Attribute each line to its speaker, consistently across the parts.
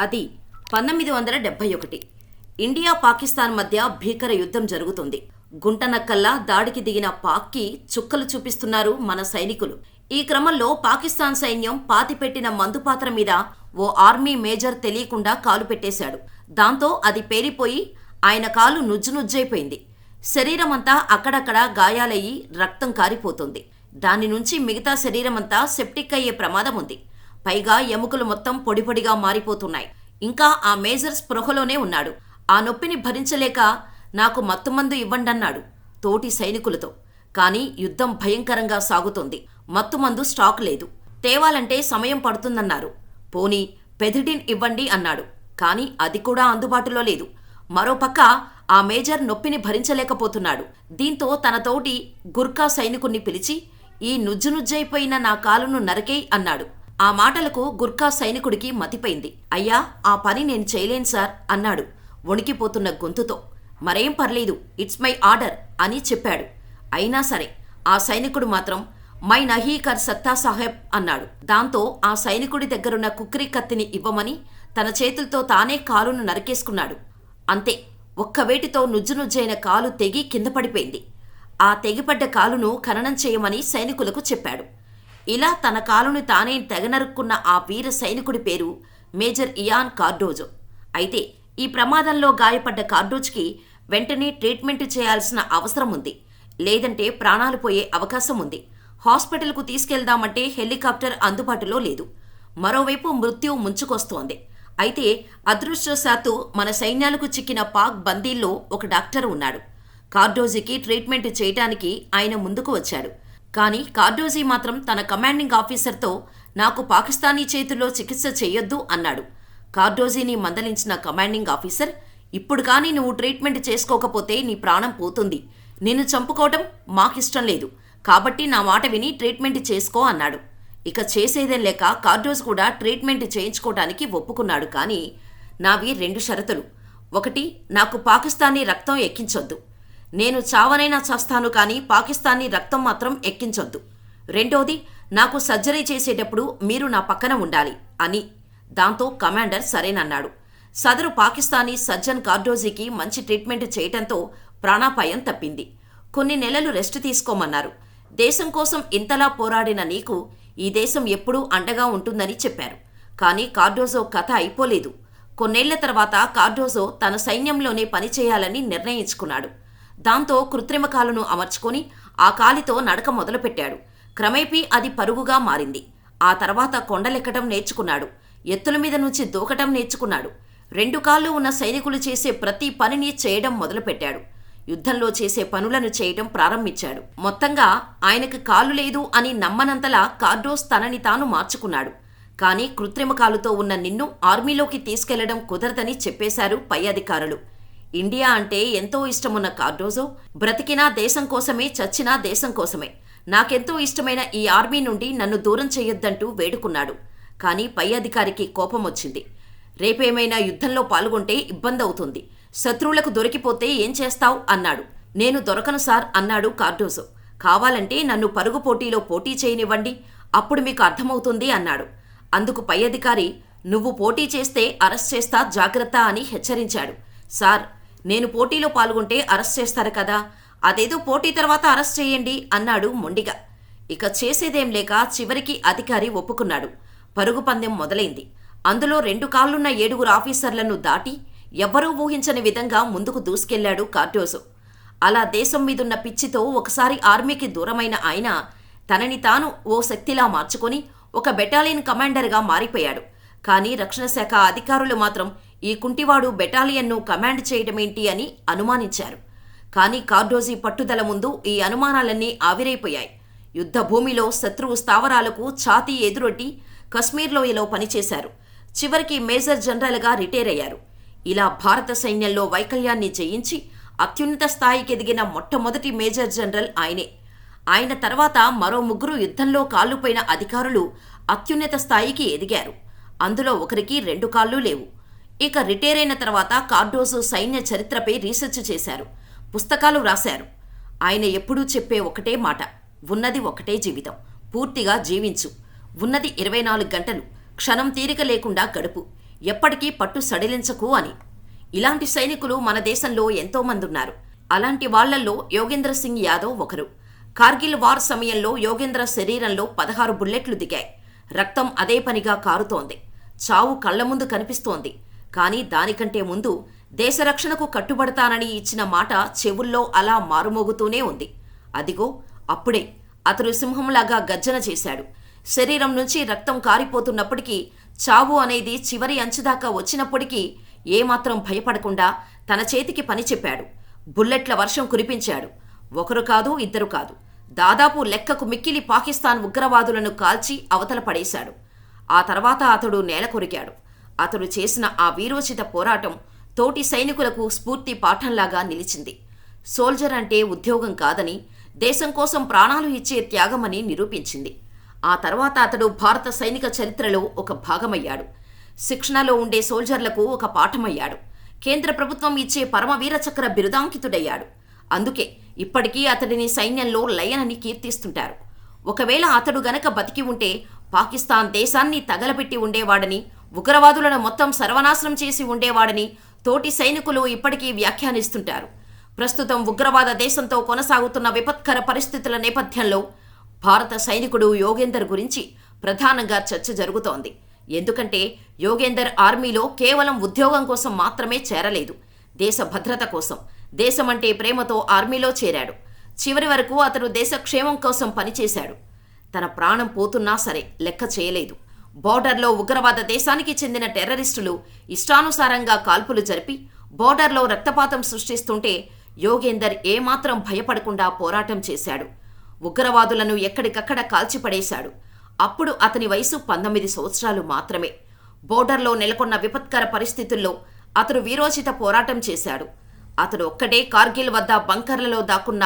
Speaker 1: అది 1971. ఇండియా పాకిస్తాన్ మధ్య భీకర యుద్ధం జరుగుతుంది. గుంటనక్కల్లా దాడికి దిగిన పాక్కి చుక్కలు చూపిస్తున్నారు మన సైనికులు. ఈ క్రమంలో పాకిస్తాన్ సైన్యం పాతిపెట్టిన మందుపాత్ర మీద ఓ ఆర్మీ మేజర్ తెలియకుండా కాలు పెట్టేశాడు. దాంతో అది పేలిపోయి ఆయన కాలు నుజ్జునుజ్జైపోయింది. శరీరమంతా అక్కడక్కడా గాయాలయ్యి రక్తం కారిపోతుంది. దాని నుంచి మిగతా శరీరమంతా సెప్టిక్ అయ్యే ప్రమాదం ఉంది. పైగా ఎముకలు మొత్తం పొడిపొడిగా మారిపోతున్నాయి. ఇంకా ఆ మేజర్ స్పృహలోనే ఉన్నాడు. ఆ నొప్పిని భరించలేక నాకు మత్తుమందు ఇవ్వండన్నాడు తోటి సైనికులతో. కానీ యుద్ధం భయంకరంగా సాగుతోంది. మత్తుమందు స్టాక్ లేదు. తేవాలంటే సమయం పడుతుందన్నారు. పోనీ పెథిడిన్ ఇవ్వండి అన్నాడు. కానీ అది కూడా అందుబాటులో లేదు. మరోపక్క ఆ మేజర్ నొప్పిని భరించలేకపోతున్నాడు. దీంతో తన తోటి గుర్కా సైనికుణ్ణి పిలిచి ఈ నుజ్జునుజ్జైపోయిన నా కాలును నరకేయ్ అన్నాడు. ఆ మాటలకు గుర్కా సైనికుడికి మతిపోయింది. అయ్యా, ఆ పని నేను చేయలేను సార్ అన్నాడు వణికిపోతున్న గొంతుతో. మరేం పర్లేదు, ఇట్స్ మై ఆర్డర్ అని చెప్పాడు. అయినా సరే ఆ సైనికుడు మాత్రం మై నహీ కర్ సక్తా సాహెబ్ అన్నాడు. దాంతో ఆ సైనికుడి దగ్గరున్న కుక్రీ కత్తిని ఇవ్వమని తన చేతులతో తానే కాలును నరికేసుకున్నాడు. అంతే, ఒక్క వేటితో నుజ్జునుజ్జైన కాలు తెగి కింద పడిపోయింది. ఆ తెగిపడ్డ కాలును ఖననం చేయమని సైనికులకు చెప్పాడు. ఇలా తన కాలును తానే తెగనరుక్కున్న ఆ వీర సైనికుడి పేరు మేజర్ ఇయాన్ కార్డోజో. అయితే ఈ ప్రమాదంలో గాయపడ్డ కార్డోజ్కి వెంటనే ట్రీట్మెంట్ చేయాల్సిన అవసరం ఉంది. లేదంటే ప్రాణాలు పోయే అవకాశం ఉంది. హాస్పిటల్కు తీసుకెళ్దామంటే హెలికాప్టర్ అందుబాటులో లేదు. మరోవైపు మృత్యు ముంచుకొస్తోంది. అయితే అదృష్టవశాత్తు మన సైన్యాలకు చిక్కిన పాక్ బందీల్లో ఒక డాక్టర్ ఉన్నాడు. కార్డోజీకి ట్రీట్మెంట్ చేయటానికి ఆయన ముందుకు వచ్చాడు. కానీ కార్డోజీ మాత్రం తన కమాండింగ్ ఆఫీసర్తో నాకు పాకిస్తానీ చేతుల్లో చికిత్స చేయొద్దు అన్నాడు. కార్డోజీని మందలించిన కమాండింగ్ ఆఫీసర్, ఇప్పుడు కానీ నువ్వు ట్రీట్మెంట్ చేసుకోకపోతే నీ ప్రాణం పోతుంది. నిన్ను చంపుకోవటం మాకిష్టం లేదు. కాబట్టి నా మాట విని ట్రీట్మెంట్ చేసుకో అన్నాడు. ఇక చేసేదేం లేక కార్డోజ్ కూడా ట్రీట్మెంట్ చేయించుకోవటానికి ఒప్పుకున్నాడు. కానీ నావి 2 షరతులు. 1, నాకు పాకిస్తానీ రక్తం ఎక్కించొద్దు. నేను చావనైనా చస్తాను కానీ పాకిస్తానీ రక్తం మాత్రం ఎక్కించొద్దు. 2, నాకు సర్జరీ చేసేటప్పుడు మీరు నా పక్కన ఉండాలి అని. దాంతో కమాండర్ సరేనన్నాడు. సదరు పాకిస్తానీ సర్జన్ కార్డోజీకి మంచి ట్రీట్మెంట్ చేయటంతో ప్రాణాపాయం తప్పింది. కొన్ని నెలలు రెస్ట్ తీసుకోమన్నారు. దేశం కోసం ఇంతలా పోరాడిన నీకు ఈ దేశం ఎప్పుడూ అండగా ఉంటుందని చెప్పారు. కానీ కార్డోజో కథ అయిపోలేదు. కొన్నేళ్ల తర్వాత కార్డోజో తన సైన్యంలోనే పనిచేయాలని నిర్ణయించుకున్నాడు. దాంతో కృత్రిమ కాలును అమర్చుకొని ఆ కాలితో నడక మొదలుపెట్టాడు. క్రమేపీ అది పరుగుగా మారింది. ఆ తర్వాత కొండలెక్కటం నేర్చుకున్నాడు. ఎత్తుల మీద నుంచి దూకటం నేర్చుకున్నాడు. 2 కాళ్ళు ఉన్న సైనికులు చేసే ప్రతి పనిని చేయడం మొదలుపెట్టాడు. యుద్ధంలో చేసే పనులను చేయటం ప్రారంభించాడు. మొత్తంగా ఆయనకు కాలు లేదు అని నమ్మనంతలా కార్డోజ్ తనని తాను మార్చుకున్నాడు. కానీ కృత్రిమ కాలుతో ఉన్న నిన్ను ఆర్మీలోకి తీసుకెళ్లడం కుదరదని చెప్పేశారు పై అధికారులు. ఇండియా అంటే ఎంతో ఇష్టమున్న కార్డోజో బ్రతికినా దేశం కోసమే, చచ్చినా దేశం కోసమే. నాకెంతో ఇష్టమైన ఈ ఆర్మీ నుండి నన్ను దూరం చేయొద్దంటూ వేడుకున్నాడు. కానీ పై అధికారికి కోపం వచ్చింది. రేపేమైనా యుద్ధంలో పాల్గొంటే ఇబ్బందవుతుంది. శత్రువులకు దొరికిపోతే ఏం చేస్తావ్ అన్నాడు. నేను దొరకను సార్ అన్నాడు కార్డోజో. కావాలంటే నన్ను పరుగు పోటీలో పోటీ చేయనివ్వండి, అప్పుడు మీకు అర్థమవుతుంది అన్నాడు. అందుకు పై అధికారి, నువ్వు పోటీ చేస్తే అరెస్ట్ చేస్తా, జాగ్రత్త అని హెచ్చరించాడు. సార్, నేను పోటీలో పాల్గొంటే అరెస్ట్ చేస్తారు కదా, అదేదో పోటీ తర్వాత అరెస్ట్ చేయండి అన్నాడు మొండిగా. ఇక చేసేదేం లేక చివరికి అధికారి ఒప్పుకున్నాడు. పరుగు పందెం మొదలైంది. అందులో 2 కాళ్లున్న 7 ఆఫీసర్లను దాటి ఎవ్వరూ ఊహించని విధంగా ముందుకు దూసుకెళ్లాడు కార్డోజో. అలా దేశం మీదున్న పిచ్చితో ఒకసారి ఆర్మీకి దూరమైన ఆయన తనని తాను ఓ శక్తిలా మార్చుకొని ఒక బెటాలియన్ కమాండర్గా మారిపోయాడు. కానీ రక్షణ శాఖ అధికారులు మాత్రం ఈ కుంటివాడు బెటాలియన్ను కమాండ్ చేయడమేంటి అని అనుమానించారు. కానీ కార్డోజీ పట్టుదల ముందు ఈ అనుమానాలన్నీ ఆవిరైపోయాయి. యుద్ధ భూమిలో శత్రువు స్థావరాలకు ఛాతీ ఎదురొడ్డి కశ్మీర్ లోయలో పనిచేశారు. చివరికి మేజర్ జనరల్గా రిటైర్ అయ్యారు. ఇలా భారత సైన్యంలో వైకల్యాన్ని జయించి అత్యున్నత స్థాయికి ఎదిగిన మొట్టమొదటి మేజర్ జనరల్ ఆయనే. ఆయన తర్వాత మరో 3 యుద్ధంలో కాళ్లుపోయిన అధికారులు అత్యున్నత స్థాయికి ఎదిగారు. అందులో ఒకరికి 2 కాళ్ళు లేవు. ఇక రిటైర్ అయిన తర్వాత కార్డోజో సైన్య చరిత్రపై రీసెర్చ్ చేశారు, పుస్తకాలు రాశారు. ఆయన ఎప్పుడూ చెప్పే ఒకటే మాట, ఉన్నది ఒకటే జీవితం, పూర్తిగా జీవించు. ఉన్నది 24 గంటలు, క్షణం తీరిక లేకుండా గడుపు. ఎప్పటికీ పట్టు సడిలించకు అని. ఇలాంటి సైనికులు మన దేశంలో ఎంతోమంది ఉన్నారు. అలాంటి వాళ్లల్లో యోగేంద్ర సింగ్ యాదవ్ ఒకరు. కార్గిల్ వార్ సమయంలో యోగేంద్ర శరీరంలో 16 బుల్లెట్లు దిగాయి. రక్తం అదే పనిగా కారుతోంది. చావు కళ్ల ముందు కనిపిస్తోంది. కానీ దానికంటే ముందు దేశరక్షణకు కట్టుబడతానని ఇచ్చిన మాట చెవుల్లో అలా మారుమోగుతూనే ఉంది. అదిగో అప్పుడే అతడు సింహంలాగా గర్జన చేశాడు. శరీరం నుంచి రక్తం కారిపోతున్నప్పటికీ, చావు అనేది చివరి అంచుదాకా వచ్చినప్పటికీ ఏమాత్రం భయపడకుండా తన చేతికి పని చెప్పాడు. బుల్లెట్ల వర్షం కురిపించాడు. ఒకరు కాదు, ఇద్దరు కాదు, దాదాపు లెక్కకు మిక్కిలి పాకిస్తాన్ ఉగ్రవాదులను కాల్చి అవతల పడేశాడు. ఆ తర్వాత అతడు నేల కొరికాడు. అతడు చేసిన ఆ వీరోచిత పోరాటం తోటి సైనికులకు స్ఫూర్తి పాఠంలాగా నిలిచింది. సోల్జర్ అంటే ఉద్యోగం కాదని, దేశం కోసం ప్రాణాలు ఇచ్చే త్యాగమని నిరూపించింది. ఆ తర్వాత అతడు భారత సైనిక చరిత్రలో ఒక భాగమయ్యాడు. శిక్షణలో ఉండే సోల్జర్లకు ఒక పాఠమయ్యాడు. కేంద్ర ప్రభుత్వం ఇచ్చే పరమవీర చక్ర బిరుదాంకితుడయ్యాడు. అందుకే ఇప్పటికీ అతడిని సైన్యంలో లయన్ అని కీర్తిస్తుంటారు. ఒకవేళ అతడు గనక బతికి ఉంటే పాకిస్తాన్ దేశాన్ని తగలబెట్టి ఉండేవాడని, ఉగ్రవాదులను మొత్తం సర్వనాశనం చేసి ఉండేవాడని తోటి సైనికులు ఇప్పటికీ వ్యాఖ్యానిస్తుంటారు. ప్రస్తుతం ఉగ్రవాద దేశంతో కొనసాగుతున్న విపత్కర పరిస్థితుల నేపథ్యంలో భారత సైనికుడు యోగేందర్ గురించి ప్రధానంగా చర్చ జరుగుతోంది. ఎందుకంటే యోగేందర్ ఆర్మీలో కేవలం ఉద్యోగం కోసం మాత్రమే చేరలేదు. దేశ భద్రత కోసం, దేశమంటే ప్రేమతో ఆర్మీలో చేరాడు. చివరి వరకు అతడు దేశ క్షేమం కోసం పనిచేశాడు. తన ప్రాణం పోతున్నా సరే లెక్క చేయలేదు. బోర్డర్లో ఉగ్రవాద దేశానికి చెందిన టెర్రరిస్టులు ఇష్టానుసారంగా కాల్పులు జరిపి బోర్డర్లో రక్తపాతం సృష్టిస్తుంటే యోగేందర్ ఏమాత్రం భయపడకుండా పోరాటం చేశాడు. ఉగ్రవాదులను ఎక్కడికక్కడ కాల్చిపడేశాడు. అప్పుడు అతని వయసు 19 సంవత్సరాలు మాత్రమే. బోర్డర్లో నెలకొన్న విపత్కర పరిస్థితుల్లో అతడు వీరోచిత పోరాటం చేశాడు. అతడు ఒక్కడే కార్గిల్ వద్ద బంకర్లలో దాక్కున్న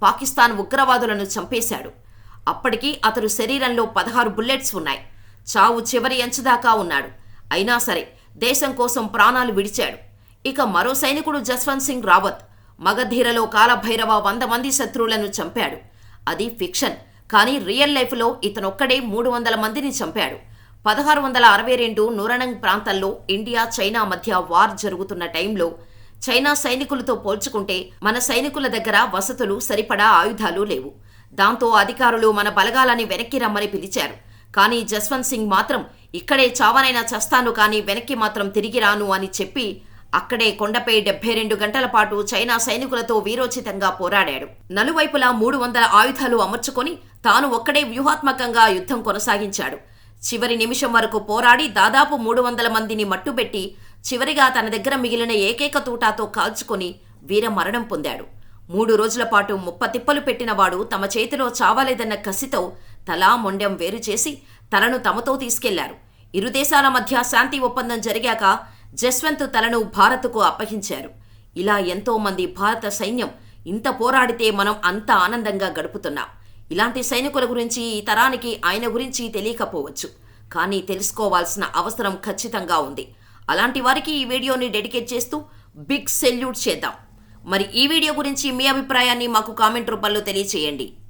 Speaker 1: పాకిస్తాన్ ఉగ్రవాదులను చంపేశాడు. అప్పటికీ అతడు శరీరంలో 16 బుల్లెట్స్ ఉన్నాయి. చావు చివరి అంచుదాకా ఉన్నాడు. అయినా సరే దేశం కోసం ప్రాణాలు విడిచాడు. ఇక మరో సైనికుడు జస్వంత్ సింగ్ రావత్ మగధీరలో కాలభైరవ 100 మంది శత్రువులను చంపాడు. అది ఫిక్షన్, కానీ రియల్ లైఫ్లో ఇతనొక్కడే 300 మందిని చంపాడు. 1662 నూరనంగ్ ప్రాంతంలో ఇండియా చైనా మధ్య వార్ జరుగుతున్న టైంలో చైనా సైనికులతో పోల్చుకుంటే మన సైనికుల దగ్గర వసతులు, సరిపడా ఆయుధాలు లేవు. దాంతో అధికారులు మన బలగాలని వెనక్కి రమ్మని పిలిచారు. కానీ జస్వంత్ సింగ్ మాత్రం ఇక్కడే చావనైనా చస్తాను కానీ వెనక్కి మాత్రం తిరిగి రాను అని చెప్పి అక్కడే కొండపై 72 గంటల పాటు చైనా సైనికులతో వీరోచితంగా పోరాడాడు. నలువైపులా 300 ఆయుధాలు అమర్చుకొని తాను ఒక్కడే వ్యూహాత్మకంగా యుద్ధం కొనసాగించాడు. చివరి నిమిషం వరకు పోరాడి దాదాపు 300 మందిని మట్టుబెట్టి చివరిగా తన దగ్గర మిగిలిన ఏకైక తూటాతో కాల్చుకొని వీరమరణం పొందాడు. 3 రోజుల పాటు ముప్పతిప్పలు పెట్టినవాడు తమ చేతిలో చావలేదన్న కసితో తలా మొండెం వేరు చేసి తలను తమతో తీసుకెళ్లారు. ఇరు దేశాల మధ్య శాంతి ఒప్పందం జరిగాక జస్వంత్ తలను భారత్కు అప్పగించారు. ఇలా ఎంతో మంది భారత సైన్యం ఇంత పోరాడితే మనం అంత ఆనందంగా గడుపుతున్నాం. ఇలాంటి సైనికుల గురించి ఈ తరానికి ఆయన గురించి తెలియకపోవచ్చు, కానీ తెలుసుకోవాల్సిన అవసరం ఖచ్చితంగా ఉంది. అలాంటి వారికి ఈ వీడియోని డెడికేట్ చేస్తూ బిగ్ సెల్యూట్ చేద్దాం. మరి ఈ వీడియో గురించి మీ అభిప్రాయాన్ని మాకు కామెంట్ రూపంలో తెలియచేయండి.